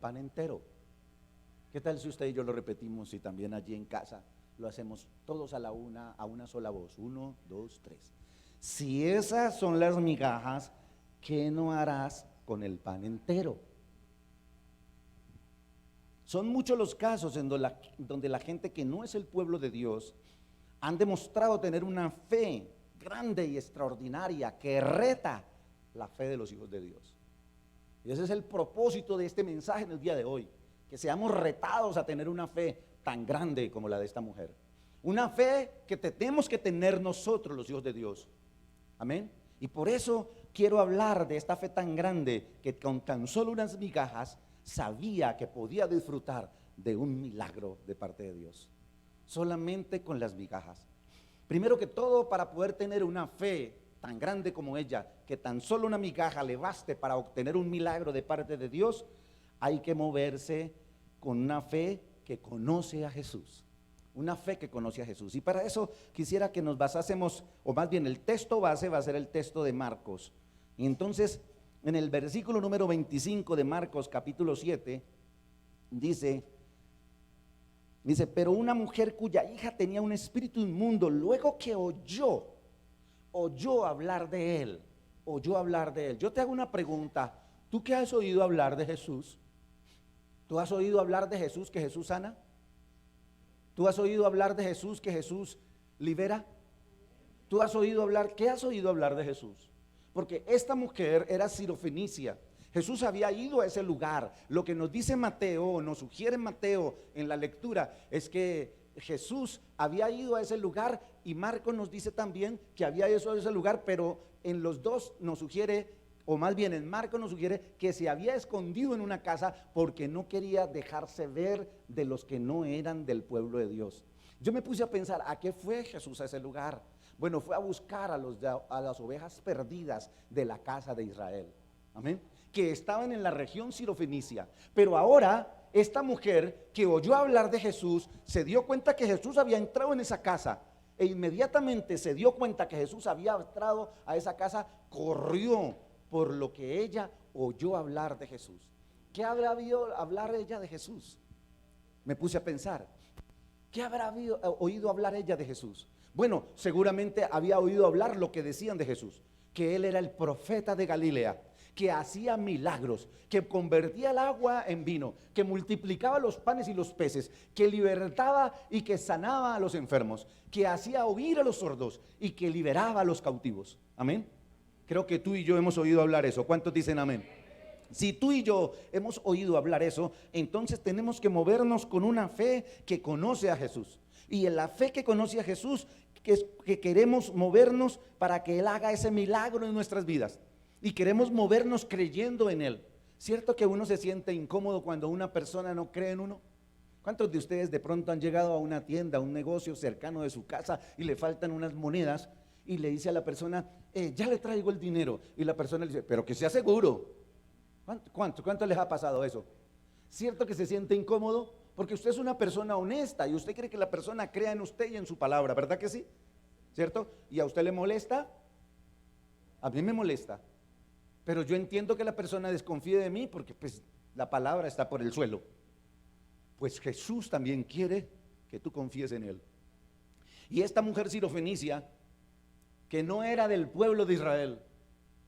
pan entero. ¿Qué tal si usted y yo lo repetimos y también allí en casa lo hacemos todos a una sola voz? 1, 2, 3. Si esas son las migajas, ¿qué no harás con el pan entero? Son muchos los casos en donde la gente que no es el pueblo de Dios han demostrado tener una fe grande y extraordinaria que reta la fe de los hijos de Dios. Y ese es el propósito de este mensaje en el día de hoy, que seamos retados a tener una fe tan grande como la de esta mujer. Una fe que tenemos que tener nosotros los hijos de Dios. Amén. Y por eso quiero hablar de esta fe tan grande que con tan solo unas migajas sabía que podía disfrutar de un milagro de parte de Dios. Solamente con las migajas. Primero que todo, para poder tener una fe tan grande como ella, que tan solo una migaja le baste para obtener un milagro de parte de Dios, hay que moverse con una fe que conoce a Jesús. Una fe que conoce a Jesús. Y para eso quisiera que nos basásemos, o más bien el texto base va a ser el texto de Marcos. Y entonces, en el versículo número 25 de Marcos capítulo 7, dice, pero una mujer cuya hija tenía un espíritu inmundo, luego que oyó hablar de él. Yo te hago una pregunta, ¿tú qué has oído hablar de Jesús? ¿Tú has oído hablar de Jesús, que Jesús sana? ¿Tú has oído hablar de Jesús, que Jesús libera? ¿Tú has oído hablar, qué has oído hablar de Jesús? Porque esta mujer era sirofenicia. Jesús había ido a ese lugar. Lo que nos dice Mateo, nos sugiere Mateo en la lectura, es que Jesús había ido a ese lugar, y Marcos nos dice también que había ido a ese lugar, pero en los dos nos sugiere, o más bien en Marcos nos sugiere que se había escondido en una casa porque no quería dejarse ver de los que no eran del pueblo de Dios. Yo me puse a pensar, ¿a qué fue Jesús a ese lugar? Bueno, fue a buscar a las ovejas perdidas de la casa de Israel. Amén. Que estaban en la región sirofenicia. Pero ahora esta mujer que oyó hablar de Jesús se dio cuenta que Jesús había entrado en esa casa, e inmediatamente se dio cuenta que Jesús había entrado a esa casa, corrió por lo que ella oyó hablar de Jesús. ¿Qué habrá oído hablar ella de Jesús? Me puse a pensar, ¿qué habrá oído hablar ella de Jesús? Bueno, seguramente había oído hablar lo que decían de Jesús, que él era el profeta de Galilea, que hacía milagros, que convertía el agua en vino, que multiplicaba los panes y los peces, que libertaba y que sanaba a los enfermos, que hacía oír a los sordos y que liberaba a los cautivos. Amén. Creo que tú y yo hemos oído hablar eso. ¿Cuántos dicen amén? Si tú y yo hemos oído hablar eso, entonces tenemos que movernos con una fe que conoce a Jesús. Y en la fe que conoce a Jesús, que queremos movernos para que Él haga ese milagro en nuestras vidas. Y queremos movernos creyendo en Él. ¿Cierto que uno se siente incómodo cuando una persona no cree en uno? ¿Cuántos de ustedes de pronto han llegado a una tienda, a un negocio cercano de su casa y le faltan unas monedas? Y le dice a la persona, ya le traigo el dinero. Y la persona le dice, pero que sea seguro. ¿Cuánto les ha pasado eso? ¿Cierto que se siente incómodo? Porque usted es una persona honesta y usted quiere que la persona crea en usted y en su palabra, ¿verdad que sí? ¿Cierto? ¿Y a usted le molesta? A mí me molesta. Pero yo entiendo que la persona desconfíe de mí porque pues la palabra está por el suelo. Pues Jesús también quiere que tú confíes en Él. Y esta mujer sirofenicia, que no era del pueblo de Israel,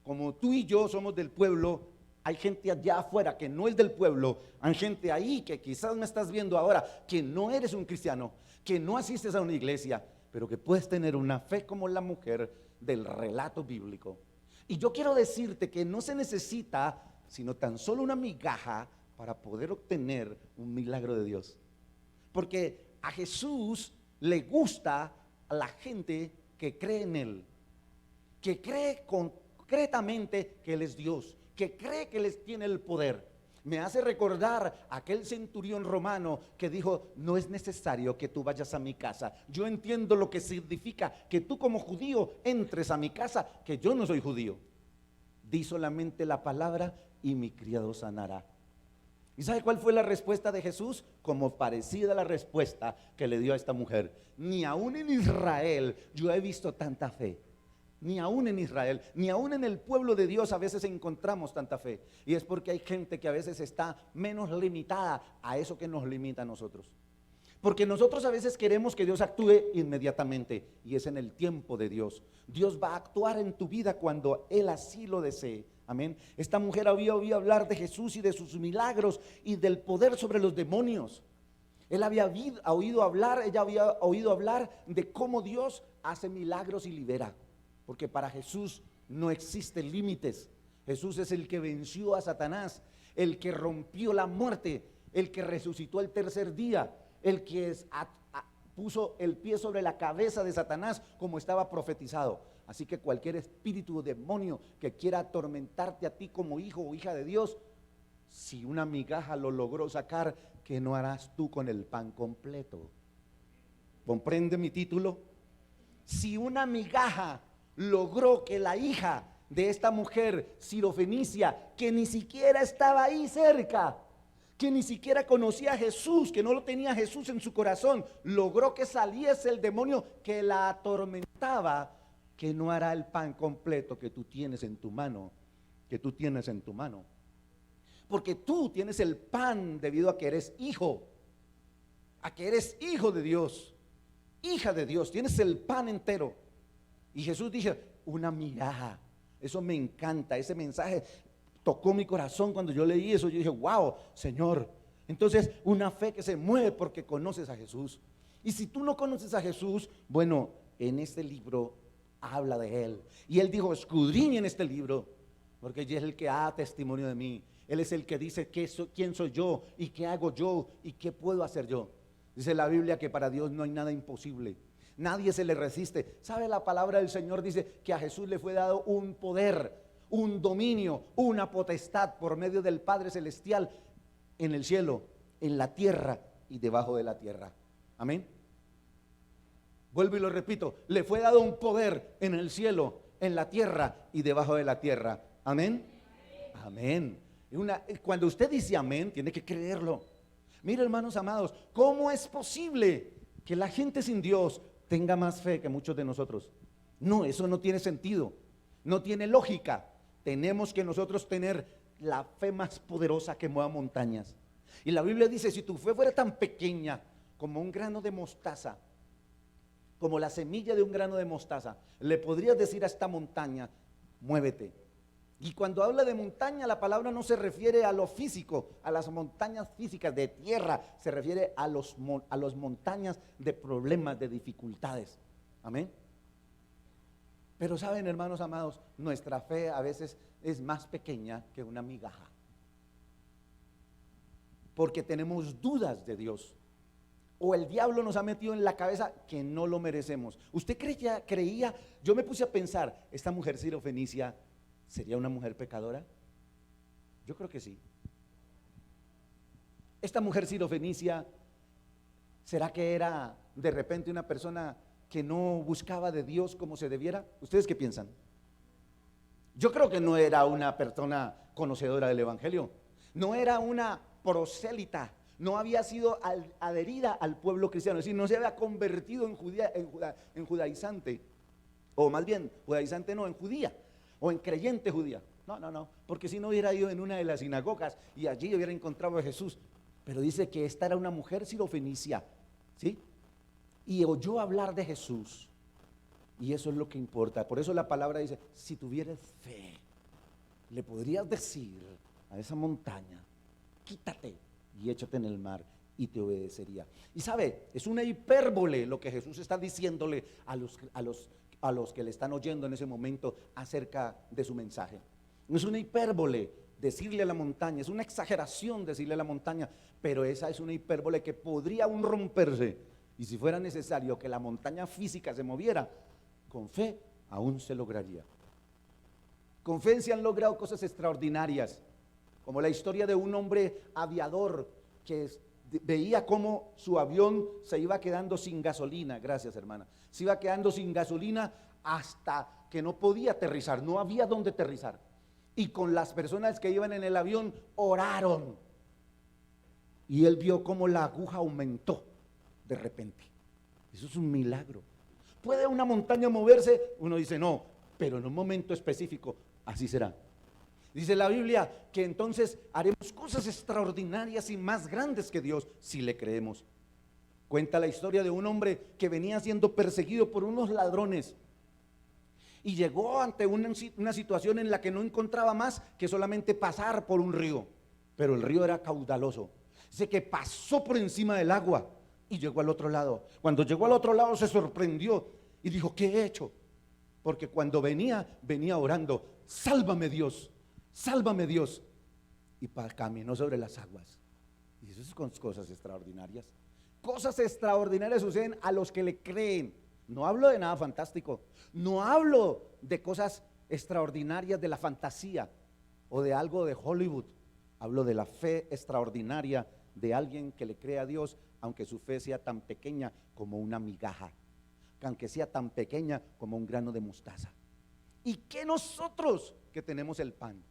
como tú y yo somos del pueblo, hay gente allá afuera que no es del pueblo, hay gente ahí que quizás me estás viendo ahora, que no eres un cristiano, que no asistes a una iglesia, pero que puedes tener una fe como la mujer del relato bíblico. Y yo quiero decirte que no se necesita sino tan solo una migaja para poder obtener un milagro de Dios, porque a Jesús le gusta a la gente que cree en Él, que cree concretamente que Él es Dios, que cree que Él tiene el poder. Me hace recordar aquel centurión romano que dijo, no es necesario que tú vayas a mi casa. Yo entiendo lo que significa que tú como judío entres a mi casa, que yo no soy judío. Di solamente la palabra y mi criado sanará. ¿Y sabe cuál fue la respuesta de Jesús? Como parecida a la respuesta que le dio a esta mujer. Ni aún en Israel yo he visto tanta fe. Ni aún en Israel, ni aún en el pueblo de Dios a veces encontramos tanta fe. Y es porque hay gente que a veces está menos limitada a eso que nos limita a nosotros. Porque nosotros a veces queremos que Dios actúe inmediatamente, y es en el tiempo de Dios. Dios va a actuar en tu vida cuando Él así lo desee. Amén. Esta mujer había oído hablar de Jesús y de sus milagros y del poder sobre los demonios. Ella había oído hablar de cómo Dios hace milagros y libera. Porque para Jesús no existen límites. Jesús es el que venció a Satanás, el que rompió la muerte, el que resucitó el tercer día, el que puso el pie sobre la cabeza de Satanás como estaba profetizado. Así que cualquier espíritu o demonio que quiera atormentarte a ti como hijo o hija de Dios, si una migaja lo logró sacar, ¿qué no harás tú con el pan completo? ¿Comprende mi título? Si una migaja logró que la hija de esta mujer sirofenicia, que ni siquiera estaba ahí cerca, que ni siquiera conocía a Jesús, que no lo tenía Jesús en su corazón, logró que saliese el demonio que la atormentaba, que no hará el pan completo que tú tienes en tu mano, porque tú tienes el pan debido a que eres hijo, de Dios, hija de Dios, tienes el pan entero. Y Jesús dijo, una migaja. Eso me encanta, ese mensaje tocó mi corazón cuando yo leí eso. Yo dije, wow, Señor. Entonces, una fe que se mueve porque conoces a Jesús. Y si tú no conoces a Jesús, bueno, en este libro habla de Él. Y Él dijo, escudriñen este libro, porque Él es el que da testimonio de mí. Él es el que dice quién soy yo y qué hago yo y qué puedo hacer yo. Dice la Biblia que para Dios no hay nada imposible. Nadie se le resiste. ¿Sabe? La palabra del Señor dice que a Jesús le fue dado un poder, un dominio, una potestad por medio del Padre Celestial en el cielo, en la tierra y debajo de la tierra. Amén. Vuelvo y lo repito, le fue dado un poder en el cielo, en la tierra y debajo de la tierra. Amén. Amén. Cuando usted dice amén, tiene que creerlo. Mire, hermanos amados, ¿cómo es posible que la gente sin Dios tenga más fe que muchos de nosotros? No, eso no tiene sentido, no tiene lógica. Tenemos que nosotros tener la fe más poderosa que mueva montañas. Y la Biblia dice, si tu fe fuera tan pequeña como un grano de mostaza, como la semilla de un grano de mostaza, le podrías decir a esta montaña, muévete. Y cuando habla de montaña, la palabra no se refiere a lo físico, a las montañas físicas de tierra, se refiere a las montañas de problemas, de dificultades. Amén. Pero saben, hermanos amados, nuestra fe a veces es más pequeña que una migaja, porque tenemos dudas de Dios, o el diablo nos ha metido en la cabeza que no lo merecemos. ¿Usted creía? Yo me puse a pensar, esta mujer sirofenicia, ¿sería una mujer pecadora? Yo creo que sí. Esta mujer sirofenicia, ¿será que era de repente una persona que no buscaba de Dios como se debiera? ¿Ustedes qué piensan? Yo creo que no era una persona conocedora del evangelio, no era una prosélita, no había sido adherida al pueblo cristiano, es decir, no se había convertido en judaizante, o más bien, judaizante no, en judía, o en creyente judía. No, porque si no hubiera ido en una de las sinagogas y allí hubiera encontrado a Jesús. Pero dice que esta era una mujer sirofenicia, ¿sí? Y oyó hablar de Jesús, y eso es lo que importa. Por eso la palabra dice, si tuvieras fe, le podrías decir a esa montaña, quítate y échate en el mar, y te obedecería. Y sabe, es una hipérbole lo que Jesús está diciéndole a los que le están oyendo en ese momento acerca de su mensaje. No es una hipérbole decirle a la montaña, es una exageración decirle a la montaña, pero esa es una hipérbole que podría aún romperse, y si fuera necesario que la montaña física se moviera, con fe aún se lograría. Con fe se han logrado cosas extraordinarias, como la historia de un hombre aviador que veía cómo su avión se iba quedando sin gasolina. Gracias, hermana. Se iba quedando sin gasolina hasta que no podía aterrizar, no había dónde aterrizar. Y con las personas que iban en el avión oraron, y él vio cómo la aguja aumentó de repente. Eso es un milagro. ¿Puede una montaña moverse? Uno dice no, pero en un momento específico, así será. Dice la Biblia que entonces haremos cosas extraordinarias y más grandes que Dios si le creemos. Cuenta la historia de un hombre que venía siendo perseguido por unos ladrones y llegó ante una situación en la que no encontraba más que solamente pasar por un río, pero el río era caudaloso. Dice que pasó por encima del agua y llegó al otro lado. Cuando llegó al otro lado se sorprendió y dijo: ¿qué he hecho? Porque cuando venía orando: sálvame Dios, sálvame Dios. Y caminó sobre las aguas. Y eso son cosas extraordinarias. Cosas extraordinarias suceden a los que le creen. No hablo de nada fantástico, no hablo de cosas extraordinarias de la fantasía o de algo de Hollywood. Hablo de la fe extraordinaria de alguien que le cree a Dios, aunque su fe sea tan pequeña como una migaja, aunque sea tan pequeña como un grano de mostaza. Y que nosotros que tenemos el pan,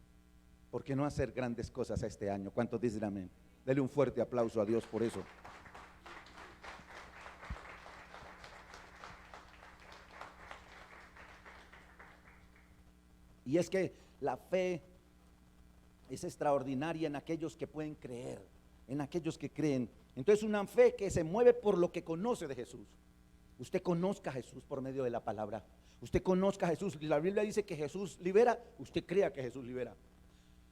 ¿por qué no hacer grandes cosas este año? ¿Cuántos dicen amén? Dele un fuerte aplauso a Dios por eso. Y es que la fe es extraordinaria en aquellos que pueden creer, en aquellos que creen. Entonces, una fe que se mueve por lo que conoce de Jesús. Usted conozca a Jesús por medio de la palabra. Usted conozca a Jesús. La Biblia dice que Jesús libera. Usted crea que Jesús libera.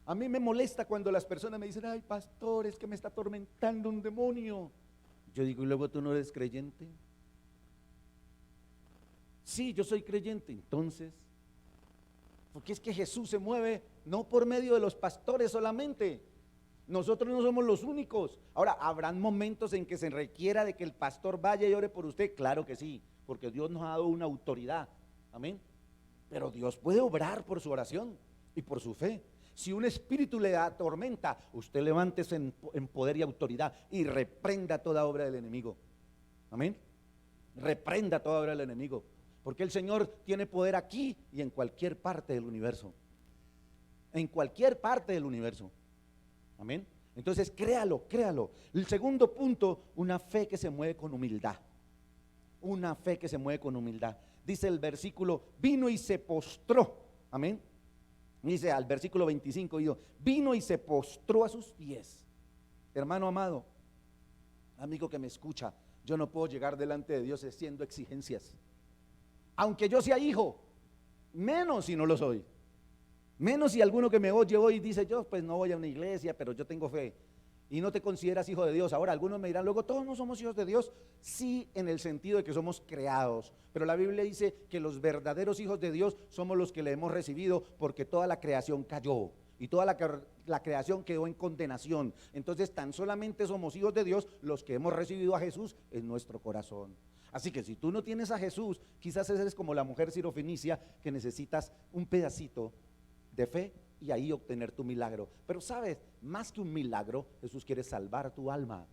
A mí me molesta cuando las personas me dicen: ay, pastor, es que me está atormentando un demonio. Yo digo: ¿y luego tú no eres creyente? Sí, yo soy creyente. Entonces, porque es que Jesús se mueve no por medio de los pastores solamente. Nosotros no somos los únicos. Ahora, ¿habrán momentos en que se requiera de que el pastor vaya y ore por usted? Claro que sí, porque Dios nos ha dado una autoridad. Amén. Pero Dios puede obrar por su oración y por su fe. Si un espíritu le atormenta, usted levántese en poder y autoridad y reprenda toda obra del enemigo. Amén. Reprenda toda obra del enemigo. Porque el Señor tiene poder aquí y en cualquier parte del universo. En cualquier parte del universo. Amén. Entonces créalo, créalo. El segundo punto: una fe que se mueve con humildad. Una fe que se mueve con humildad. Dice el versículo: vino y se postró. Amén. Dice al versículo 25: vino y se postró a sus pies. Hermano amado, amigo que me escucha, yo no puedo llegar delante de Dios haciendo exigencias. Aunque yo sea hijo, menos si no lo soy. Menos si alguno que me oye hoy dice: yo pues no voy a una iglesia, pero yo tengo fe. Y no te consideras hijo de Dios. Ahora algunos me dirán luego: todos no somos hijos de Dios. Sí, en el sentido de que somos creados. Pero la Biblia dice que los verdaderos hijos de Dios somos los que le hemos recibido, porque toda la creación cayó. Y toda la creación quedó en condenación. Entonces tan solamente somos hijos de Dios los que hemos recibido a Jesús en nuestro corazón. Así que si tú no tienes a Jesús, quizás eres como la mujer sirofenicia, que necesitas un pedacito de fe y ahí obtener tu milagro. Pero sabes, más que un milagro, Jesús quiere salvar tu alma.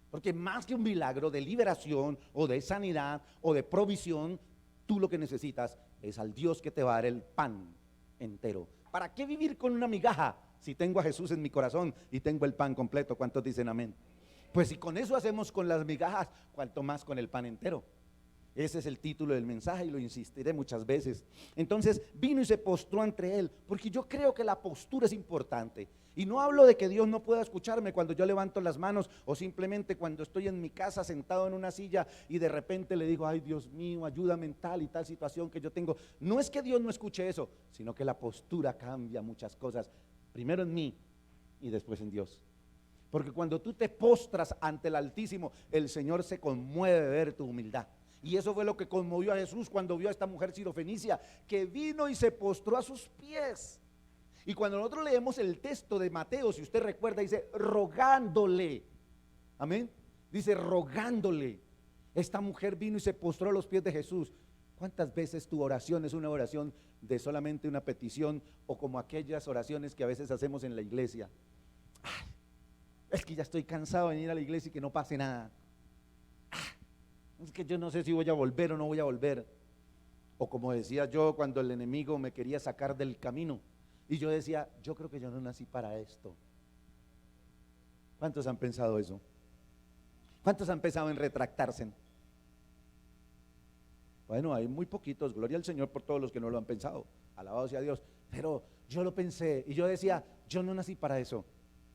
Porque más que un milagro de liberación o de sanidad o de provisión, tú lo que necesitas es al Dios que te va a dar el pan entero. ¿Para qué vivir con una migaja si tengo a Jesús en mi corazón y tengo el pan completo? ¿Cuántos dicen amén? Pues si con eso hacemos con las migajas, cuanto más con el pan entero. Ese es el título del mensaje y lo insistiré muchas veces. Entonces vino y se postró ante él, porque yo creo que la postura es importante. Y no hablo de que Dios no pueda escucharme cuando yo levanto las manos, o simplemente cuando estoy en mi casa sentado en una silla y de repente le digo: ay, Dios mío, ayúdame en tal y tal situación que yo tengo. No es que Dios no escuche eso, sino que la postura cambia muchas cosas, primero en mí y después en Dios. Porque cuando tú te postras ante el Altísimo, el Señor se conmueve de ver tu humildad. Y eso fue lo que conmovió a Jesús cuando vio a esta mujer sirofenicia, que vino y se postró a sus pies. Y cuando nosotros leemos el texto de Mateo, si usted recuerda, dice rogándole. Amén. Dice rogándole. Esta mujer vino y se postró a los pies de Jesús. ¿Cuántas veces tu oración es una oración de solamente una petición, o como aquellas oraciones que a veces hacemos en la iglesia? Ay, es que ya estoy cansado de venir a la iglesia y que no pase nada. Es que yo no sé si voy a volver o no voy a volver. O como decía yo cuando el enemigo me quería sacar del camino y yo decía: yo creo que yo no nací para esto. ¿Cuántos han pensado eso? ¿Cuántos han pensado en retractarse? Bueno, hay muy poquitos, gloria al Señor por todos los que no lo han pensado, alabado sea Dios, pero yo lo pensé y yo decía, yo no nací para eso.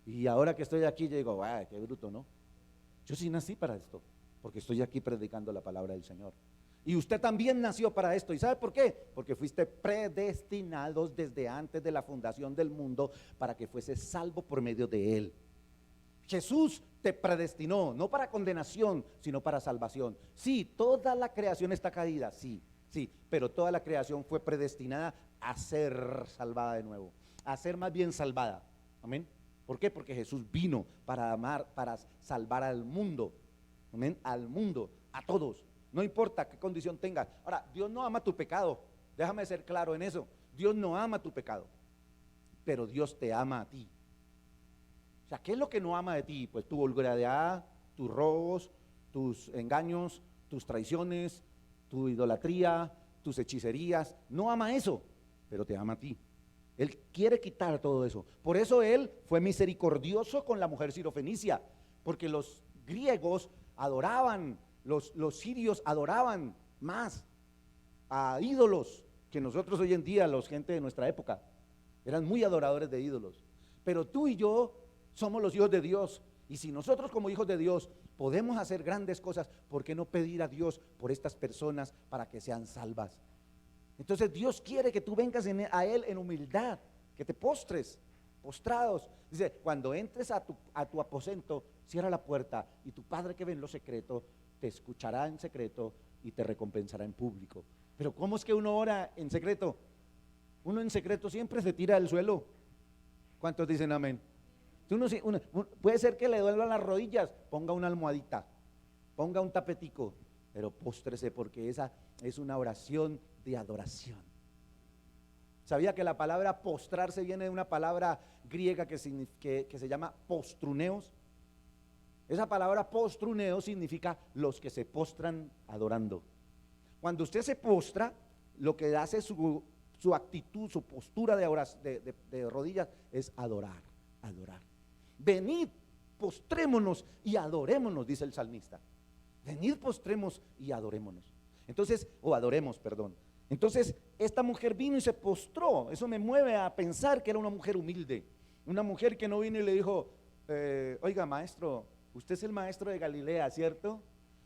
Y ahora que estoy aquí, yo digo, ¡ay, qué bruto!, ¿no? Yo sí nací para esto, porque estoy aquí predicando la palabra del Señor. Y usted también nació para esto. ¿Y sabe por qué? Porque fuiste predestinados desde antes de la fundación del mundo para que fuese salvo por medio de Él. Jesús te predestinó, no para condenación, sino para salvación. Sí, toda la creación está caída, sí, sí, pero toda la creación fue predestinada a ser salvada de nuevo, a ser más bien salvada. Amén. ¿Por qué? Porque Jesús vino para amar, para salvar al mundo. Amén, al mundo, a todos, no importa qué condición tengas. Ahora, Dios no ama tu pecado, déjame ser claro en eso. Dios no ama tu pecado, pero Dios te ama a ti. O sea, ¿qué es lo que no ama de ti? Pues tu vulgaridad, tus robos, tus engaños, tus traiciones, tu idolatría, tus hechicerías. No ama eso, pero te ama a ti. Él quiere quitar todo eso. Por eso Él fue misericordioso con la mujer sirofenicia, porque los griegos adoraban, los sirios adoraban más a ídolos que nosotros hoy en día, los gente de nuestra época, eran muy adoradores de ídolos. Pero tú y yo somos los hijos de Dios, y si nosotros como hijos de Dios podemos hacer grandes cosas, ¿por qué no pedir a Dios por estas personas para que sean salvas? Entonces Dios quiere que tú vengas a Él en humildad, que te postres, postrados. Dice, cuando entres a tu aposento, cierra la puerta y tu Padre que ve en lo secreto te escuchará en secreto y te recompensará en público. Pero ¿cómo es que uno ora en secreto? Uno en secreto siempre se tira al suelo. ¿Cuántos dicen amén? Puede ser que le duelan las rodillas, ponga una almohadita, ponga un tapetico, pero póstrese, porque esa es una oración de adoración. ¿Sabía que la palabra postrarse viene de una palabra griega que se llama postruneos? Esa palabra postruneos significa los que se postran adorando. Cuando usted se postra, lo que hace su actitud, su postura de rodillas es adorar, adorar. Venid, postrémonos y adorémonos, dice el salmista. Venid, postremos y adorémonos. Entonces, adoremos, perdón. Entonces, esta mujer vino y se postró. Eso me mueve a pensar que era una mujer humilde. Una mujer que no vino y le dijo, oiga, maestro, usted es el maestro de Galilea, ¿cierto?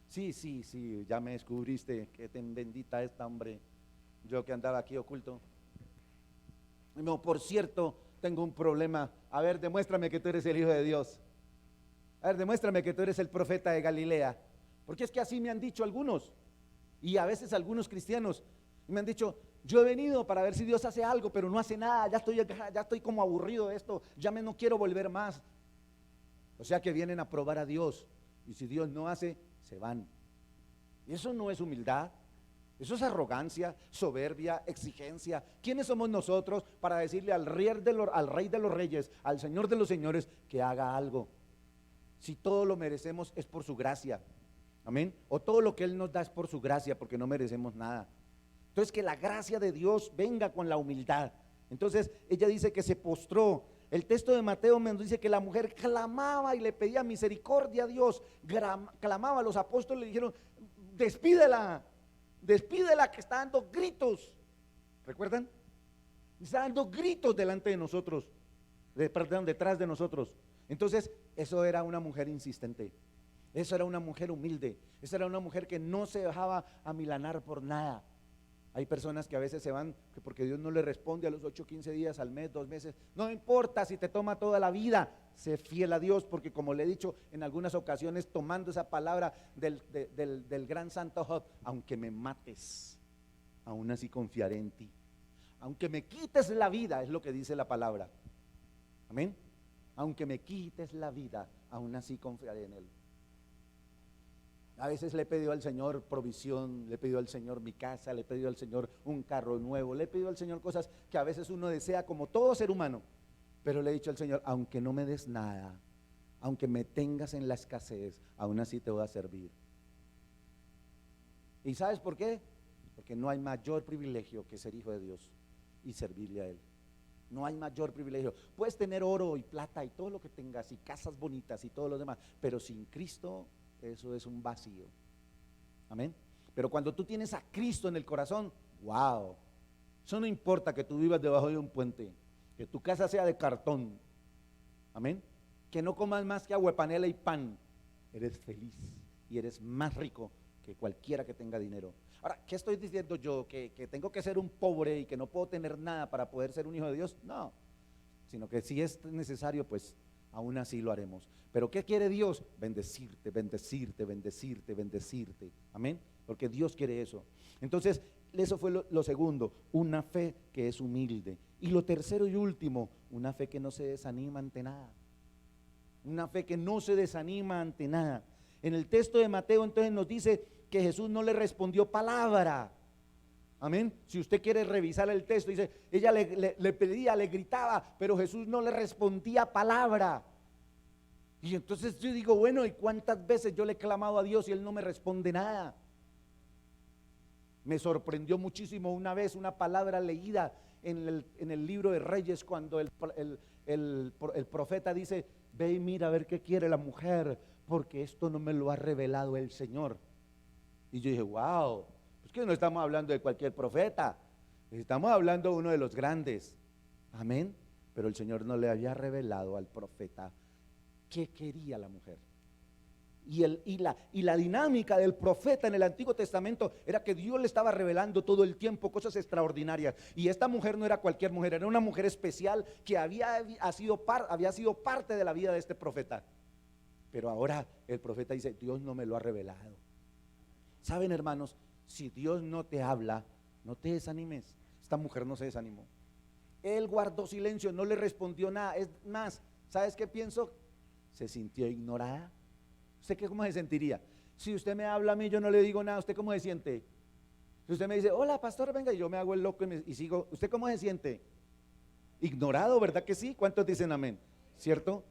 Sí, sí, sí, ya me descubriste, qué tan bendita esta, hombre. Yo que andaba aquí oculto. No, por cierto, tengo un problema. A ver, demuéstrame que tú eres el Hijo de Dios. A ver, demuéstrame que tú eres el profeta de Galilea. Porque es que así me han dicho algunos, y a veces algunos cristianos, y me han dicho, yo he venido para ver si Dios hace algo, pero no hace nada, ya estoy como aburrido de esto, no quiero volver más. O sea que vienen a probar a Dios, y si Dios no hace, se van. Y eso no es humildad, eso es arrogancia, soberbia, exigencia. ¿Quiénes somos nosotros para decirle al Rey de los Reyes, al Señor de los Señores, que haga algo? Si todo lo merecemos es por su gracia. Amén. O todo lo que Él nos da es por su gracia, porque no merecemos nada. Entonces, que la gracia de Dios venga con la humildad. Entonces, ella dice que se postró. El texto de Mateo me dice que la mujer clamaba y le pedía misericordia a Dios. Clamaba, los apóstoles le dijeron, despídela que está dando gritos. ¿Recuerdan? Está dando gritos delante de nosotros, detrás de nosotros. Entonces, eso era una mujer insistente. Esa era una mujer humilde, esa era una mujer que no se dejaba amilanar por nada. Hay personas que a veces se van porque Dios no le responde a los 8, 15 días, al mes, 2 meses. No importa si te toma toda la vida, sé fiel a Dios, porque como le he dicho en algunas ocasiones, tomando esa palabra del gran santo Job, aunque me mates, aún así confiaré en ti. Aunque me quites la vida, es lo que dice la palabra. Amén. Aunque me quites la vida, aún así confiaré en Él. A veces le he pedido al Señor provisión, le he pedido al Señor mi casa, le he pedido al Señor un carro nuevo, le he pedido al Señor cosas que a veces uno desea como todo ser humano, pero le he dicho al Señor, aunque no me des nada, aunque me tengas en la escasez, aún así te voy a servir. ¿Y sabes por qué? Porque no hay mayor privilegio que ser hijo de Dios y servirle a Él. No hay mayor privilegio. Puedes tener oro y plata y todo lo que tengas y casas bonitas y todo lo demás, pero sin Cristo eso es un vacío. Amén. Pero cuando tú tienes a Cristo en el corazón, wow, eso no importa que tú vivas debajo de un puente, que tu casa sea de cartón, amén, que no comas más que agua, panela y pan, eres feliz y eres más rico que cualquiera que tenga dinero. Ahora, ¿qué estoy diciendo yo? ¿Que tengo que ser un pobre y que no puedo tener nada para poder ser un hijo de Dios? No, sino que si es necesario, pues aún así lo haremos. Pero ¿qué quiere Dios? Bendecirte, bendecirte, bendecirte, bendecirte, amén, porque Dios quiere eso. Entonces, eso fue lo segundo, una fe que es humilde. Y lo tercero y último, una fe que no se desanima ante nada. Una fe que no se desanima ante nada. En el texto de Mateo entonces nos dice que Jesús no le respondió palabra. Amén. Si usted quiere revisar el texto, dice, ella le pedía, le gritaba, pero Jesús no le respondía palabra. Y entonces yo digo, bueno, ¿y cuántas veces yo le he clamado a Dios y Él no me responde nada? Me sorprendió muchísimo una vez una palabra leída en el libro de Reyes, cuando el profeta dice, ve y mira a ver qué quiere la mujer, porque esto no me lo ha revelado el Señor. Y yo dije, wow, pues que no estamos hablando de cualquier profeta, estamos hablando de uno de los grandes, amén. Pero el Señor no le había revelado al profeta qué quería la mujer. Y la dinámica del profeta en el Antiguo Testamento era que Dios le estaba revelando todo el tiempo cosas extraordinarias. Y esta mujer no era cualquier mujer, era una mujer especial que había sido parte de la vida de este profeta. Pero ahora el profeta dice, Dios no me lo ha revelado. Saben, hermanos, si Dios no te habla, no te desanimes. Esta mujer no se desanimó. Él guardó silencio, no le respondió nada. Es más, ¿sabes qué pienso? Se sintió ignorada. ¿Usted cómo se sentiría? Si usted me habla a mí, yo no le digo nada, ¿usted cómo se siente? Si usted me dice, hola pastor, venga, y yo me hago el loco y sigo, ¿usted cómo se siente? Ignorado, ¿verdad que sí? ¿Cuántos dicen amén? ¿Cierto?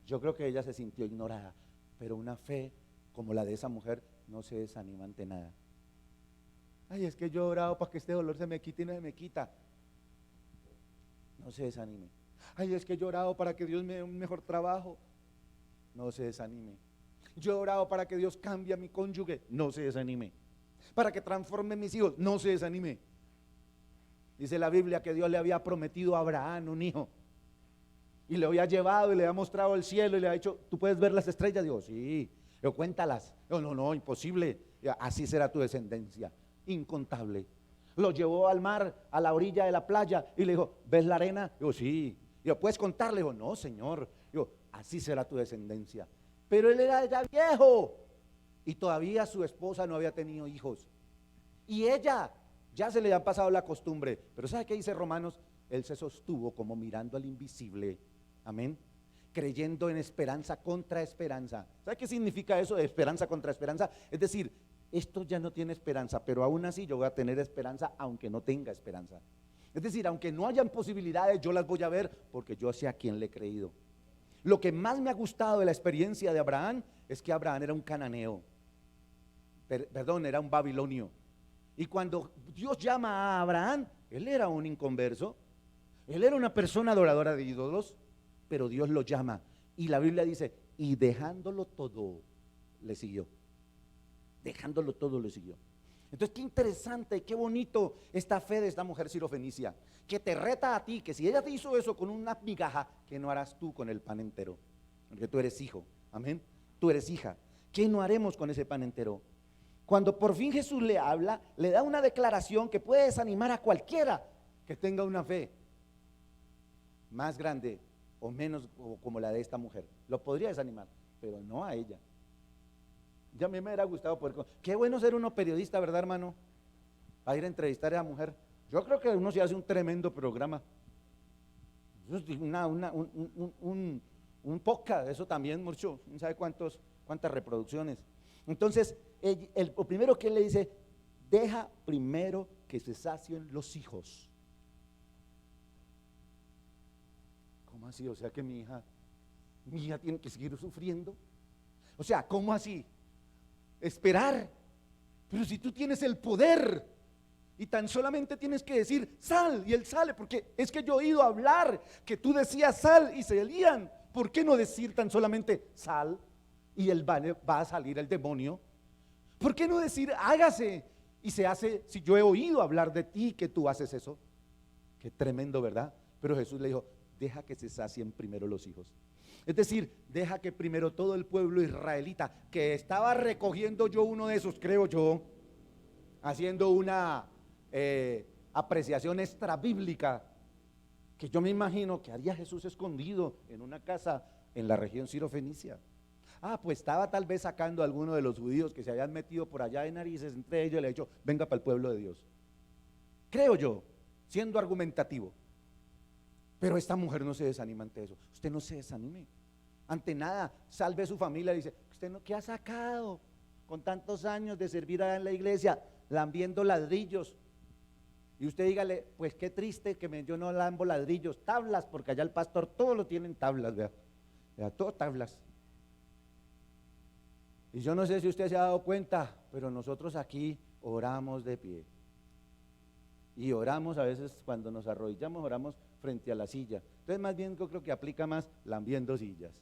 Yo creo que ella se sintió ignorada, pero una fe como la de esa mujer no se desanima ante nada. Ay, es que yo he orado para que este dolor se me quite y no se me quita. No se desanime. Ay, es que yo he orado para que Dios me dé un mejor trabajo. No se desanime. Yo he orado para que Dios cambie a mi cónyuge. No se desanime. Para que transforme mis hijos. No se desanime. Dice la Biblia que Dios le había prometido a Abraham un hijo. Y le había llevado y le había mostrado el cielo y le había dicho, ¿tú puedes ver las estrellas? Digo, sí. Yo, cuéntalas. No, imposible. Así será tu descendencia. Incontable. Lo llevó al mar, a la orilla de la playa y le dijo, ¿ves la arena? Digo, sí. Digo, ¿puedes contarle? Digo, no, Señor. Digo, así será tu descendencia. Pero él era ya viejo y todavía su esposa no había tenido hijos. Y ella ya se le había pasado la costumbre. Pero ¿sabe qué dice Romanos? Él se sostuvo como mirando al invisible. Amén. Creyendo en esperanza contra esperanza. ¿Sabe qué significa eso de esperanza contra esperanza? Es decir, esto ya no tiene esperanza, pero aún así yo voy a tener esperanza aunque no tenga esperanza. Es decir, aunque no hayan posibilidades, yo las voy a ver porque yo sé a quién le he creído. Lo que más me ha gustado de la experiencia de Abraham es que Abraham era un cananeo, era un babilonio. Y cuando Dios llama a Abraham, él era un inconverso, él era una persona adoradora de ídolos, pero Dios lo llama. Y la Biblia dice, y dejándolo todo, le siguió. Dejándolo todo, le siguió. Entonces, qué interesante, qué bonito esta fe de esta mujer sirofenicia, que te reta a ti, que si ella te hizo eso con una migaja, ¿qué no harás tú con el pan entero? Porque tú eres hijo, amén, tú eres hija. ¿Qué no haremos con ese pan entero? Cuando por fin Jesús le habla, le da una declaración que puede desanimar a cualquiera que tenga una fe más grande o menos como la de esta mujer. Lo podría desanimar, pero no a ella. Ya a mí me hubiera gustado poder. Qué bueno ser uno periodista, ¿verdad, hermano? A ir a entrevistar a la mujer. Yo creo que uno se hace un tremendo programa. Un podcast, eso también, mucho, no sabe cuántas reproducciones. Entonces, lo primero que él le dice, deja primero que se sacien los hijos. ¿Cómo así? O sea que mi hija tiene que seguir sufriendo. O sea, ¿cómo así? Esperar. Pero si tú tienes el poder y tan solamente tienes que decir sal, y él sale, porque es que yo he oído hablar que tú decías sal y salían. ¿Por qué no decir tan solamente sal y él va a salir el demonio? ¿Por qué no decir hágase? Y se hace, si yo he oído hablar de ti que tú haces eso. Qué tremendo, ¿verdad? Pero Jesús le dijo, deja que se sacien primero los hijos. Es decir, deja que primero todo el pueblo israelita, que estaba recogiendo yo uno de esos, creo yo, haciendo una apreciación extra bíblica, que yo me imagino que haría Jesús escondido en una casa en la región Sirofenicia. Pues estaba tal vez sacando a alguno de los judíos que se habían metido por allá de narices entre ellos y le ha dicho, venga para el pueblo de Dios. Creo yo, siendo argumentativo. Pero esta mujer no se desanima ante eso. Usted no se desanime. Ante nada, salve a su familia y dice, ¿usted no qué ha sacado con tantos años de servir allá en la iglesia, lambiendo ladrillos? Y usted dígale, pues qué triste que yo no lambo ladrillos, tablas, porque allá el pastor todo lo tiene en tablas, vea, todo tablas. Y yo no sé si usted se ha dado cuenta, pero nosotros aquí oramos de pie. Y oramos a veces cuando nos arrodillamos, oramos frente a la silla. Entonces más bien yo creo que aplica más lambiendo sillas.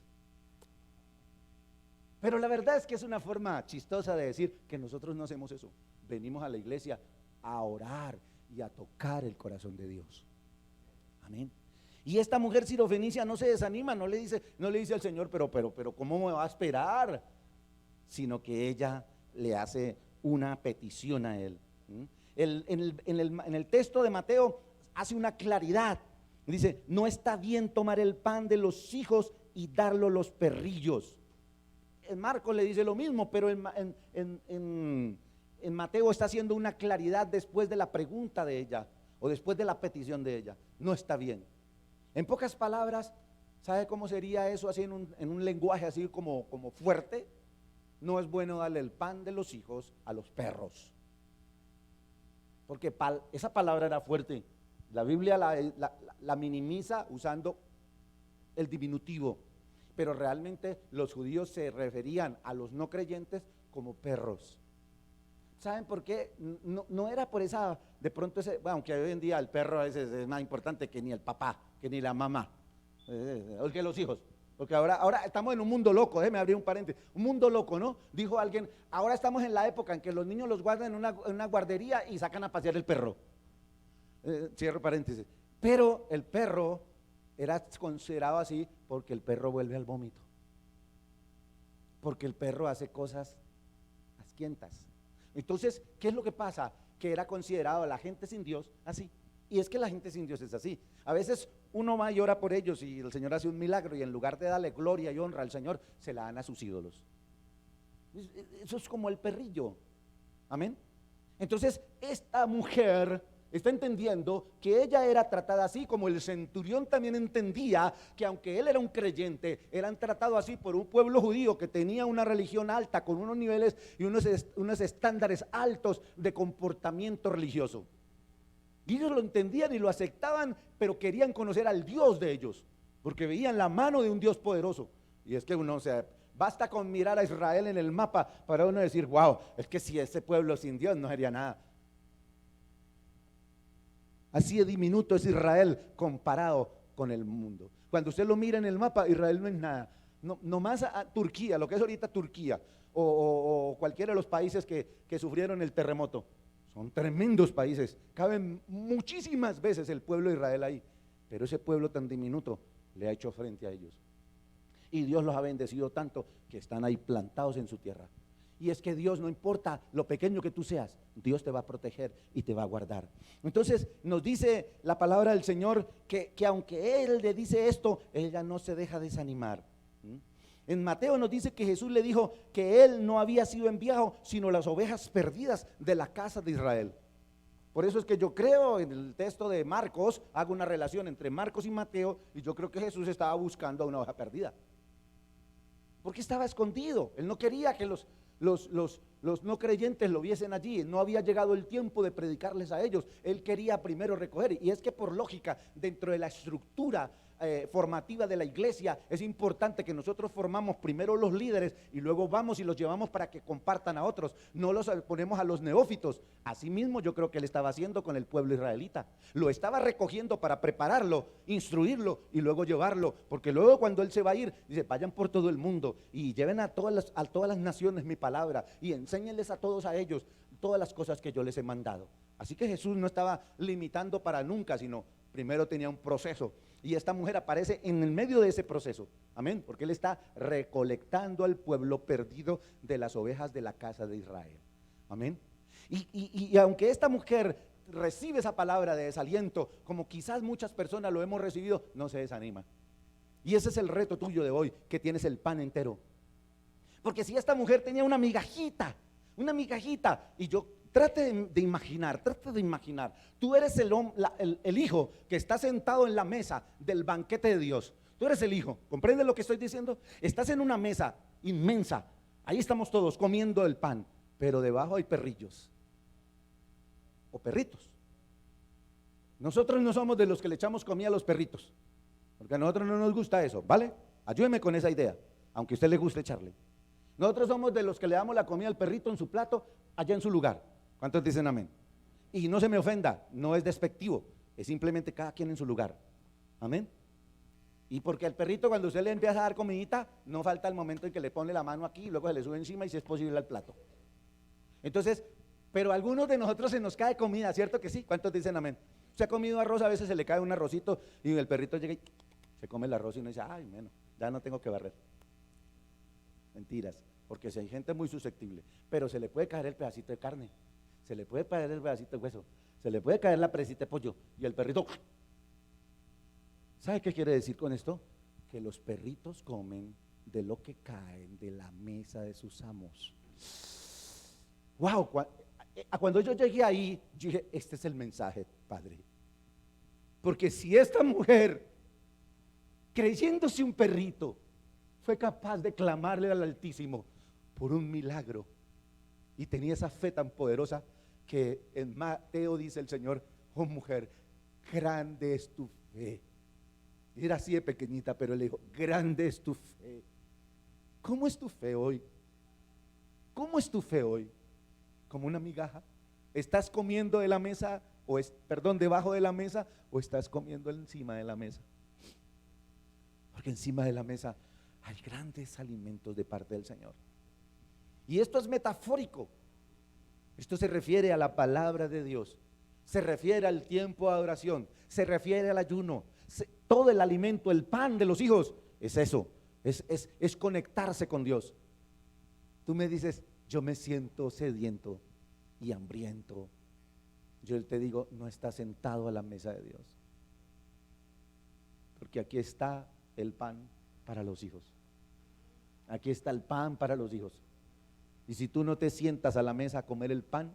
Pero la verdad es que es una forma chistosa de decir que nosotros no hacemos eso. Venimos a la iglesia a orar y a tocar el corazón de Dios. Amén. Y esta mujer sirofenicia no se desanima, no le dice al Señor, pero ¿cómo me va a esperar? Sino que ella le hace una petición a él. En el texto de Mateo hace una claridad. Dice, no está bien tomar el pan de los hijos y darlo a los perrillos. En Marcos le dice lo mismo, pero en Mateo está haciendo una claridad después de la pregunta de ella o después de la petición de ella. No está bien. En pocas palabras, ¿sabe cómo sería eso así en un lenguaje así como fuerte? No es bueno darle el pan de los hijos a los perros. Porque esa palabra era fuerte. La Biblia la minimiza usando el diminutivo, pero realmente los judíos se referían a los no creyentes como perros. ¿Saben por qué? No era por esa, de pronto aunque hoy en día el perro a veces es más importante que ni el papá, que ni la mamá, o que los hijos. Porque ahora estamos en un mundo loco, déjeme abrir un paréntesis, un mundo loco, ¿no? Dijo alguien, ahora estamos en la época en que los niños los guardan en una guardería y sacan a pasear el perro. Cierro paréntesis. Pero el perro era considerado así porque el perro vuelve al vómito. Porque el perro hace cosas asquientas. Entonces, ¿qué es lo que pasa? Que era considerado la gente sin Dios así. Y es que la gente sin Dios es así. A veces uno va y ora por ellos y el Señor hace un milagro y en lugar de darle gloria y honra al Señor, se la dan a sus ídolos. Eso es como el perrillo. Amén. Entonces, esta mujer está entendiendo que ella era tratada así, como el centurión también entendía que aunque él era un creyente, eran tratados así por un pueblo judío que tenía una religión alta, con unos niveles y unos estándares altos de comportamiento religioso. Y ellos lo entendían y lo aceptaban, pero querían conocer al Dios de ellos, porque veían la mano de un Dios poderoso. Y es que uno, basta con mirar a Israel en el mapa para uno decir, wow, es que si ese pueblo sin Dios no sería nada. Así de diminuto es Israel comparado con el mundo. Cuando usted lo mira en el mapa, Israel no es nada. No más a Turquía, lo que es ahorita Turquía, o cualquiera de los países que sufrieron el terremoto. Son tremendos países, caben muchísimas veces el pueblo de Israel ahí, pero ese pueblo tan diminuto le ha hecho frente a ellos. Y Dios los ha bendecido tanto que están ahí plantados en su tierra. Y es que Dios, no importa lo pequeño que tú seas, Dios te va a proteger y te va a guardar. Entonces nos dice la palabra del Señor que aunque Él le dice esto, ella no se deja desanimar. En Mateo nos dice que Jesús le dijo que Él no había sido enviado, sino las ovejas perdidas de la casa de Israel. Por eso es que yo creo en el texto de Marcos, hago una relación entre Marcos y Mateo, y yo creo que Jesús estaba buscando a una oveja perdida. Porque estaba escondido, Él no quería que los no creyentes lo viesen allí, no había llegado el tiempo de predicarles a ellos, Él quería primero recoger. Y es que por lógica, dentro de la estructura formativa de la iglesia, es importante que nosotros formamos primero los líderes y luego vamos y los llevamos para que compartan a otros, no los ponemos a los neófitos. Asimismo yo creo que él estaba haciendo con el pueblo israelita, lo estaba recogiendo para prepararlo, instruirlo y luego llevarlo, porque luego cuando él se va a ir, dice: vayan por todo el mundo y lleven a todas las naciones mi palabra y enséñenles a todos a ellos todas las cosas que yo les he mandado. Así que Jesús no estaba limitando para nunca, sino primero tenía un proceso, y esta mujer aparece en el medio de ese proceso, amén, porque él está recolectando al pueblo perdido de las ovejas de la casa de Israel, amén. Y aunque esta mujer recibe esa palabra de desaliento, como quizás muchas personas lo hemos recibido, no se desanima. Y ese es el reto tuyo de hoy, que tienes el pan entero. Porque si esta mujer tenía una migajita, y yo trate de imaginar, tú eres el hijo que está sentado en la mesa del banquete de Dios. Tú eres el hijo, ¿comprende lo que estoy diciendo? Estás en una mesa inmensa, ahí estamos todos comiendo el pan, pero debajo hay perrillos o perritos. Nosotros no somos de los que le echamos comida a los perritos, porque a nosotros no nos gusta eso, ¿vale? Ayúdeme con esa idea, aunque a usted le guste echarle. Nosotros somos de los que le damos la comida al perrito en su plato, allá en su lugar. ¿Cuántos dicen amén? Y no se me ofenda, no es despectivo, es simplemente cada quien en su lugar, amén. Y porque al perrito, cuando usted le empieza a dar comidita, no falta el momento en que le pone la mano aquí y luego se le sube encima y si es posible al plato. Entonces, pero a algunos de nosotros se nos cae comida, ¿cierto que sí? ¿Cuántos dicen amén? Se ha comido arroz, a veces se le cae un arrocito y el perrito llega y se come el arroz y uno dice: ay, bueno, ya no tengo que barrer. Mentiras, porque si hay gente muy susceptible, pero se le puede caer el pedacito de carne, se le puede caer el pedacito de hueso, se le puede caer la presita de pollo y el perrito. ¿Sabe qué quiere decir con esto? Que los perritos comen de lo que caen de la mesa de sus amos. Wow, cuando yo llegué ahí, yo dije: este es el mensaje, Padre. Porque si esta mujer, creyéndose un perrito, fue capaz de clamarle al Altísimo por un milagro y tenía esa fe tan poderosa, que en Mateo dice el Señor: oh mujer, grande es tu fe. Era así de pequeñita, pero él le dijo: grande es tu fe. ¿Cómo es tu fe hoy? ¿Cómo es tu fe hoy? ¿Como una migaja? ¿Estás comiendo de la mesa, debajo de la mesa, o estás comiendo encima de la mesa? Porque encima de la mesa hay grandes alimentos de parte del Señor. Y esto es metafórico. Esto se refiere a la palabra de Dios, se refiere al tiempo de adoración, se refiere al ayuno. Todo el alimento, el pan de los hijos, es eso, es conectarse con Dios. Tú me dices: yo me siento sediento y hambriento. Yo te digo: no estás sentado a la mesa de Dios, porque aquí está el pan para los hijos. Aquí está el pan para los hijos. Y si tú no te sientas a la mesa a comer el pan,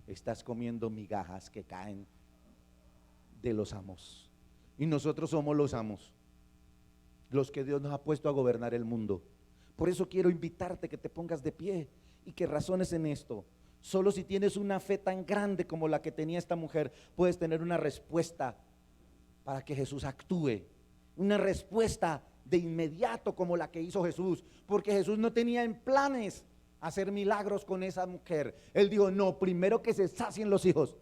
estás comiendo migajas que caen de los amos. Y nosotros somos los amos, los que Dios nos ha puesto a gobernar el mundo. Por eso quiero invitarte que te pongas de pie y que razones en esto. Solo si tienes una fe tan grande como la que tenía esta mujer, puedes tener una respuesta para que Jesús actúe. Una respuesta de inmediato como la que hizo Jesús, porque Jesús no tenía en planes hacer milagros con esa mujer. Él dijo: no, primero que se sacien los hijos,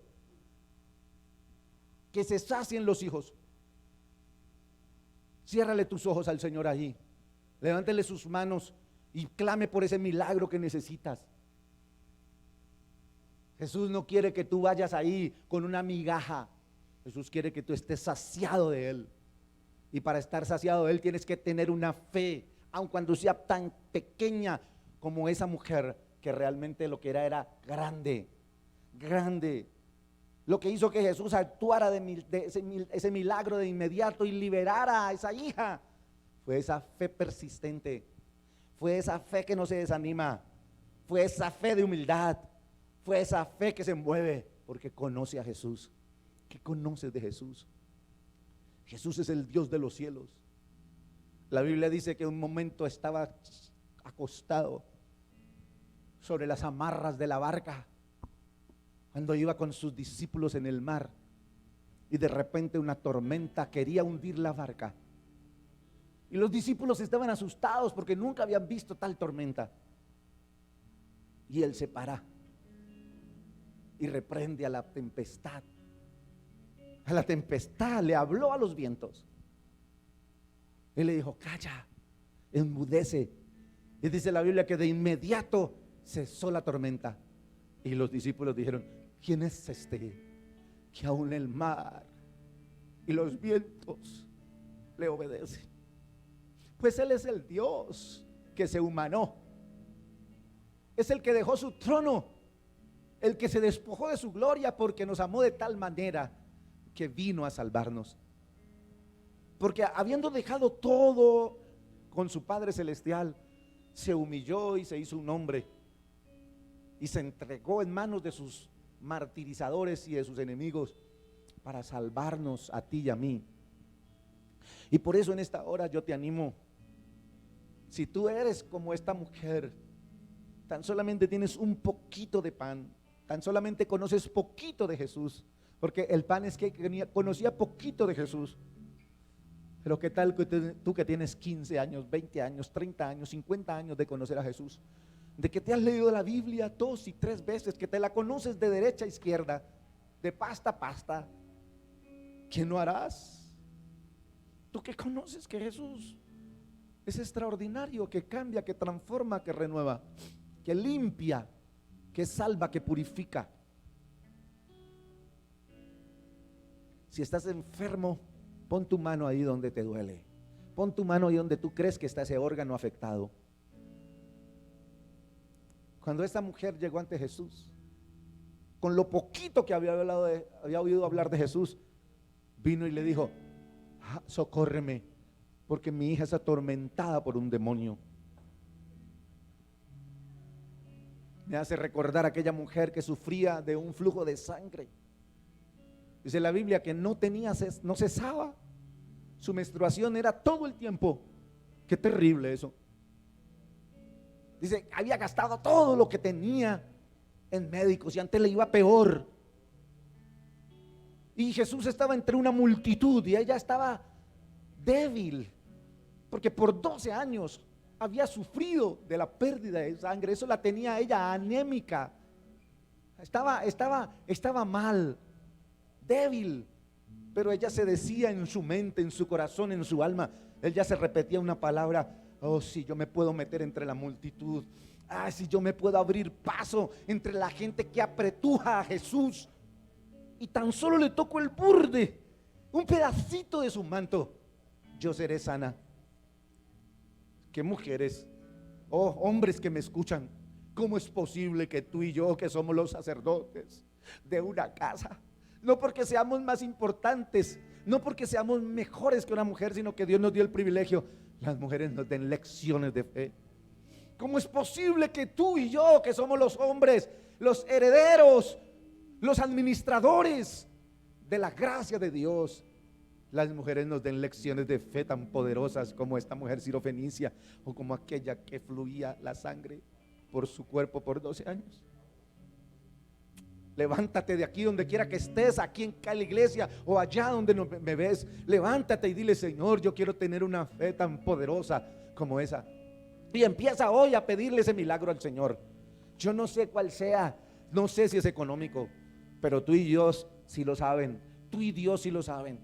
que se sacien los hijos. Ciérrale tus ojos al Señor allí, levántele sus manos y clame por ese milagro que necesitas. Jesús no quiere que tú vayas ahí con una migaja. Jesús quiere que tú estés saciado de Él. Y para estar saciado de Él tienes que tener una fe, aun cuando sea tan pequeña como esa mujer, que realmente lo que era grande, grande. Lo que hizo que Jesús actuara de ese milagro de inmediato y liberara a esa hija, fue esa fe persistente, fue esa fe que no se desanima, fue esa fe de humildad, fue esa fe que se mueve porque conoce a Jesús. ¿Qué conoces de Jesús? Jesús es el Dios de los cielos. La Biblia dice que un momento estaba acostado sobre las amarras de la barca cuando iba con sus discípulos en el mar, y de repente una tormenta quería hundir la barca, Y los discípulos estaban asustados porque nunca habían visto tal tormenta. Y él se para y reprende a la tempestad. A la tempestad le habló a los vientos. Él le dijo: calla, enmudece. Y dice la Biblia que de inmediato cesó la tormenta. Y los discípulos dijeron: ¿quién es este que aún el mar y los vientos le obedecen? Pues Él es el Dios que se humanó, es el que dejó su trono, el que se despojó de su gloria porque nos amó de tal manera que vino a salvarnos. Porque habiendo dejado todo con su Padre Celestial, se humilló y se hizo un hombre y se entregó en manos de sus martirizadores y de sus enemigos para salvarnos a ti y a mí. Y por eso en esta hora yo te animo. Si tú eres como esta mujer, tan solamente tienes un poquito de pan, tan solamente conoces poquito de Jesús, porque el pan es que conocía poquito de Jesús. Pero qué tal que tú que tienes 15 años, 20 años, 30 años, 50 años de conocer a Jesús, de que te has leído la Biblia 2 y 3 veces, que te la conoces de derecha a izquierda, de pasta a pasta, ¿qué no harás? Tú que conoces que Jesús es extraordinario, que cambia, que transforma, que renueva, que limpia, que salva, que purifica. Si estás enfermo, pon tu mano ahí donde te duele. Pon tu mano ahí donde tú crees que está ese órgano afectado. Cuando esta mujer llegó ante Jesús, con lo poquito que había oído hablar de Jesús, vino y le dijo: socórreme, porque mi hija es atormentada por un demonio. Me hace recordar a aquella mujer que sufría de un flujo de sangre. Dice la Biblia que no cesaba. Su menstruación era todo el tiempo. Qué terrible eso. Dice, había gastado todo lo que tenía en médicos y antes le iba peor. Y Jesús estaba entre una multitud y ella estaba débil, porque por 12 años había sufrido de la pérdida de sangre. Eso la tenía ella anémica. Estaba mal, débil. Pero ella se decía en su mente, en su corazón, en su alma, ella se repetía una palabra: oh, si yo me puedo meter entre la multitud, si yo me puedo abrir paso entre la gente que apretuja a Jesús y tan solo le toco el borde, un pedacito de su manto, yo seré sana. Qué mujeres, oh hombres que me escuchan, ¿cómo es posible que tú y yo, que somos los sacerdotes de una casa, no porque seamos más importantes, no porque seamos mejores que una mujer, sino que Dios nos dio el privilegio, las mujeres nos den lecciones de fe? ¿Cómo es posible que tú y yo, que somos los hombres, los herederos, los administradores de la gracia de Dios, las mujeres nos den lecciones de fe tan poderosas como esta mujer sirofenicia, o como aquella que fluía la sangre por su cuerpo por 12 años? Levántate de aquí donde quiera que estés, aquí en cada iglesia o allá donde me ves. Levántate y dile: Señor, yo quiero tener una fe tan poderosa como esa. Y empieza hoy a pedirle ese milagro al Señor. Yo no sé cuál sea, no sé si es económico, pero tú y Dios sí lo saben. Tú y Dios sí lo saben.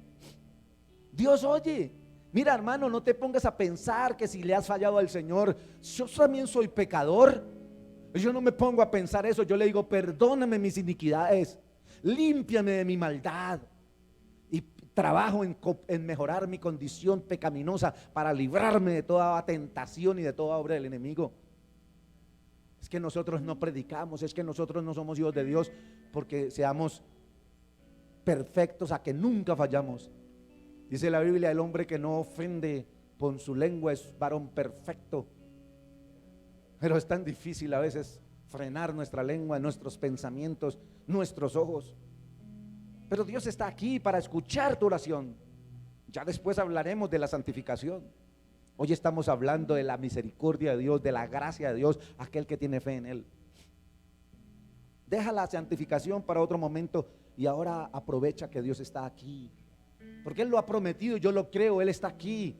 Dios oye. Mira, hermano, no te pongas a pensar que si le has fallado al Señor, yo también soy pecador. Yo no me pongo a pensar eso. Yo le digo: perdóname mis iniquidades, límpiame de mi maldad, y trabajo en mejorar mi condición pecaminosa para librarme de toda tentación y de toda obra del enemigo. Es que nosotros no predicamos, es que nosotros no somos hijos de Dios porque seamos perfectos, a que nunca fallamos. Dice la Biblia: el hombre que no ofende con su lengua es varón perfecto. Pero es tan difícil a veces frenar nuestra lengua, nuestros pensamientos, nuestros ojos. Pero Dios está aquí para escuchar tu oración. Ya después hablaremos de la santificación. Hoy estamos hablando de la misericordia de Dios, de la gracia de Dios, aquel que tiene fe en Él. Deja la santificación para otro momento y ahora aprovecha que Dios está aquí, porque Él lo ha prometido, yo lo creo. Él está aquí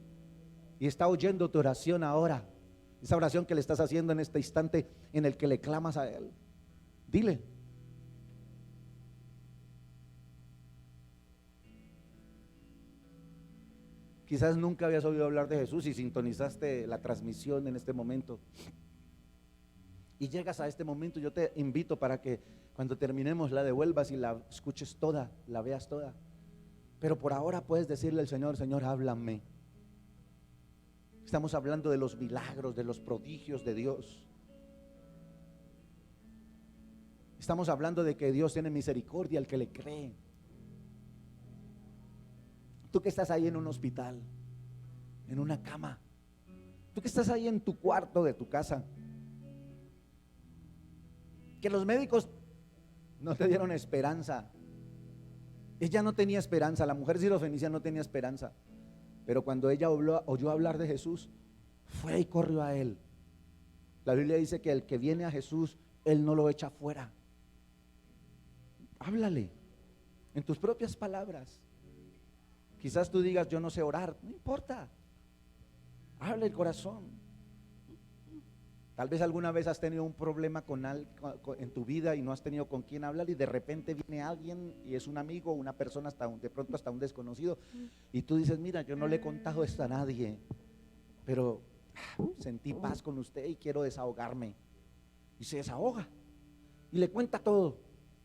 y está oyendo tu oración ahora. Esa oración que le estás haciendo en este instante en el que le clamas a Él. Dile. Quizás nunca habías oído hablar de Jesús y sintonizaste la transmisión en este momento. Y llegas a este momento, yo te invito para que cuando terminemos la devuelvas y la escuches toda, la veas toda. Pero por ahora puedes decirle al Señor: Señor, háblame. Estamos hablando de los milagros, de los prodigios de Dios. Estamos hablando de que Dios tiene misericordia al que le cree. Tú que estás ahí en un hospital, en una cama, tú que estás ahí en tu cuarto de tu casa, que los médicos no te dieron esperanza. Ella no tenía esperanza, la mujer sirofenicia no tenía esperanza. Pero cuando ella oyó hablar de Jesús, fue y corrió a Él. La Biblia dice que el que viene a Jesús, Él no lo echa fuera. Háblale en tus propias palabras. Quizás tú digas: yo no sé orar. No importa, habla el corazón. Tal vez alguna vez has tenido un problema en tu vida y no has tenido con quién hablar, y de repente viene alguien y es un amigo, una persona, de pronto hasta un desconocido, y tú dices: mira, yo no le he contado esto a nadie, pero sentí paz con usted y quiero desahogarme. Y se desahoga y le cuenta todo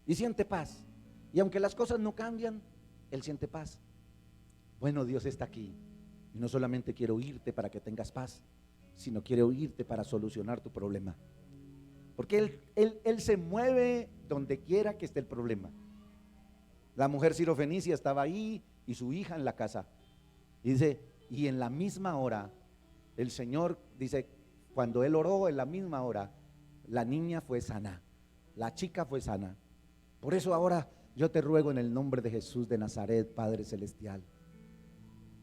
y siente paz. Y aunque las cosas no cambian, él siente paz. Bueno, Dios está aquí y no solamente quiere oírte para que tengas paz, sino quiere oírte para solucionar tu problema. Porque él se mueve donde quiera que esté el problema. La mujer sirofenicia estaba ahí y su hija en la casa. Y dice, y en la misma hora, el Señor dice, cuando él oró, en la misma hora, la niña fue sana, la chica fue sana. Por eso ahora yo te ruego en el nombre de Jesús de Nazaret, Padre Celestial,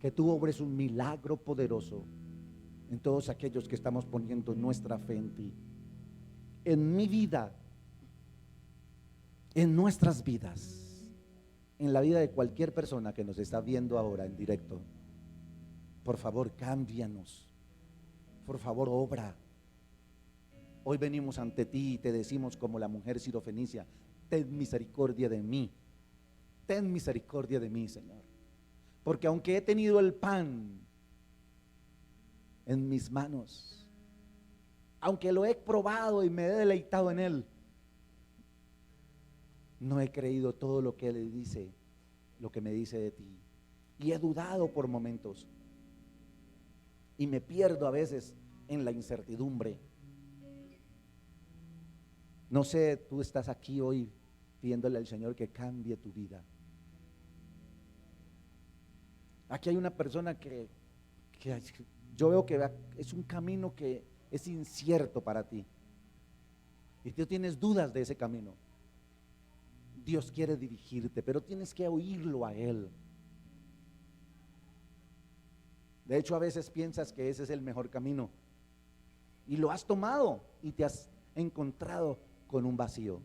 que tú obres un milagro poderoso en todos aquellos que estamos poniendo nuestra fe en ti, en mi vida, en nuestras vidas, en la vida de cualquier persona que nos está viendo ahora en directo. Por favor, cámbianos, por favor, obra. Hoy venimos ante ti y te decimos como la mujer sirofenicia: ten misericordia de mí, ten misericordia de mí, Señor, porque aunque he tenido el pan en mis manos, aunque lo he probado y me he deleitado en él, no he creído todo lo que él dice, lo que me dice de ti, y he dudado por momentos y me pierdo a veces en la incertidumbre. No sé, tú estás aquí hoy pidiéndole al Señor que cambie tu vida. Aquí hay una persona que yo veo que es un camino que es incierto para ti y tú tienes dudas de ese camino. Dios quiere dirigirte, pero tienes que oírlo a Él. De hecho, a veces piensas que ese es el mejor camino y lo has tomado y te has encontrado con un vacío,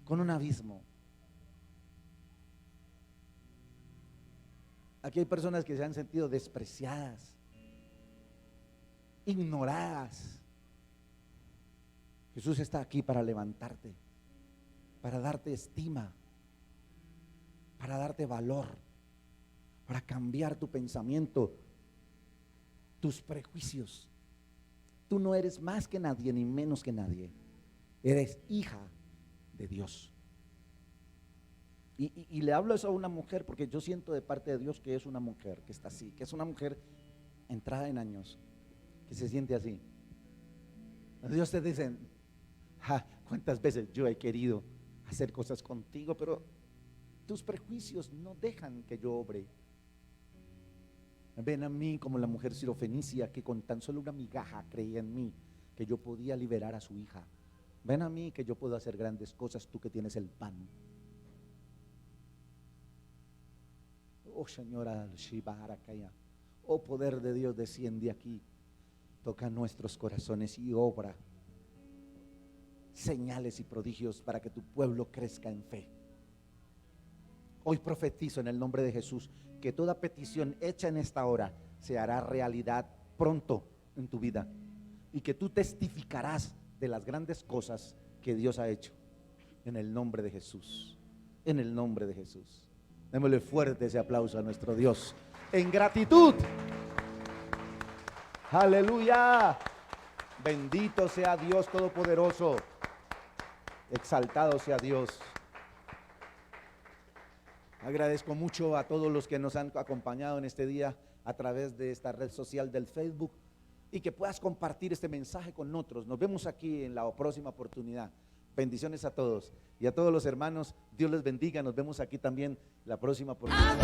con un abismo. Aquí hay personas que se han sentido despreciadas, ignoradas. Jesús está aquí para levantarte, para darte estima, para darte valor, para cambiar tu pensamiento, tus prejuicios. Tú no eres más que nadie ni menos que nadie. Eres hija de Dios. Y le hablo eso a una mujer porque yo siento de parte de Dios que es una mujer que está así, que es una mujer entrada en años, que se siente así. Dios te dice: cuántas veces yo he querido hacer cosas contigo, pero tus prejuicios no dejan que yo obre. Ven a mí como la mujer sirofenicia que con tan solo una migaja creía en mí, que yo podía liberar a su hija. Ven a mí que yo puedo hacer grandes cosas, tú que tienes el pan. Oh Señora, oh poder de Dios, desciende aquí, toca nuestros corazones y obra señales y prodigios para que tu pueblo crezca en fe. Hoy profetizo en el nombre de Jesús que toda petición hecha en esta hora se hará realidad pronto en tu vida y que tú testificarás de las grandes cosas que Dios ha hecho. En el nombre de Jesús, en el nombre de Jesús. Démosle fuerte ese aplauso a nuestro Dios en gratitud. Aleluya. Bendito sea Dios Todopoderoso. Exaltado sea Dios. Agradezco mucho a todos los que nos han acompañado en este día a través de esta red social del Facebook, y que puedas compartir este mensaje con otros. Nos vemos aquí en la próxima oportunidad. Bendiciones a todos y a todos los hermanos. Dios les bendiga. Nos vemos aquí también la próxima oportunidad.